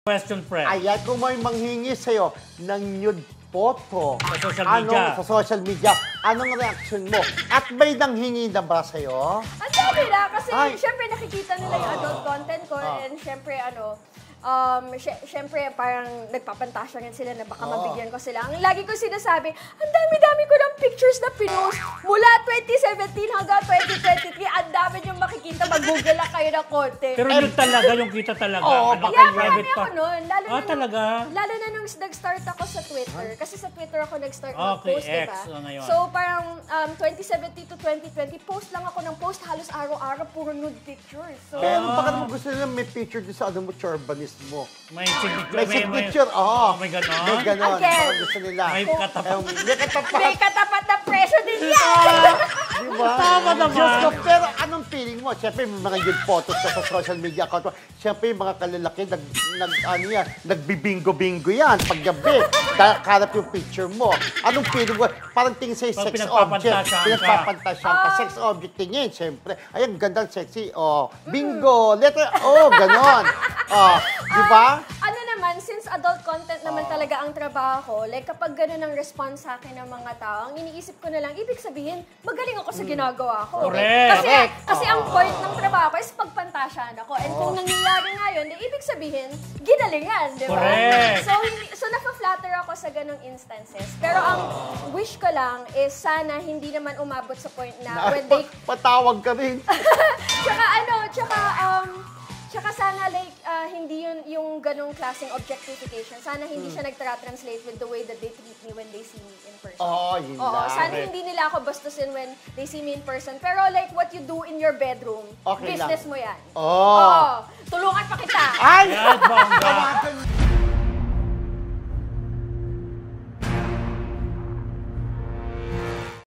Question, friend. Ayan, kung may manghingi sa'yo ng nude photo sa social media, sa social media, anong reaction mo? At may nanghingi na ba sa'yo? Ang dami na, kasi syempre nakikita nila yung adult content ko and syempre syempre parang nagpapantasya rin sila na baka mabigyan ko sila. Ang lagi ko sinasabi, ang dami-dami ko ng pictures na pinost mula 2017 hanggang 2023. Ang dami niyong makikita, mag-google lang kayo ng konti. pero yun talaga, yung kita talaga. baka Yeah, marami ako nun. talaga? Lalo na nung nag-start ako sa Twitter. Kasi sa Twitter ako nag-start Okay, mag-post, X, diba? ngayon. So parang 2017 to 2020, post lang ako ng post halos araw-araw, puro nude pictures. So, Pero baka naman gusto nila may picture din sa ano mo, churbanist mo. May signature. May signature, May ganon. May ganon. Again. Baka gusto nila. May katapat. May katapat. may katapat na presyo din yan! Diba? Tama naman. Diyos ko, pero anong feeling mo? Siyempre, may mga nude photos ka sa social media account mo. Siyempre, yung mga kalalaki, nagbibingo-bingo yan paggabi. Karap yung picture mo. Anong feeling mo? Parang tingin sa'yo sex object. Pinagpapantasyan ka. Sex object tingin, siyempre. Ay, ang gandang sexy. Bingo. Letter O. Ganon. Diba? Ano naman, since adult content naman talaga ang trabaho ko, like kapag gano'n ang response sa akin ng mga tao, ang iniisip ko na lang, ibig sabihin, magaling ako sa ginagawa ko. Correct. Kasi ang point ng trabaho ko is pagpantasyahan ako. And kung nangyayari nga yun, ibig sabihin, ginalingan, di ba? Correct. So napa-flatter ako sa ganong instances. Pero ang wish ko lang is sana hindi naman umabot sa point na when they... Patawag ka rin. Tsaka sana like hindi yun yung ganong klaseng objectification. Sana hindi siya nagtra-translate with the way that they treat me when they see me in person. Yun lang. Sana hindi nila ako bastusin when they see me in person. Pero like what you do in your bedroom, Okay business lang. mo yan. Oo. Tulungan pa kita. Ay! Yan, bongga. Tawagan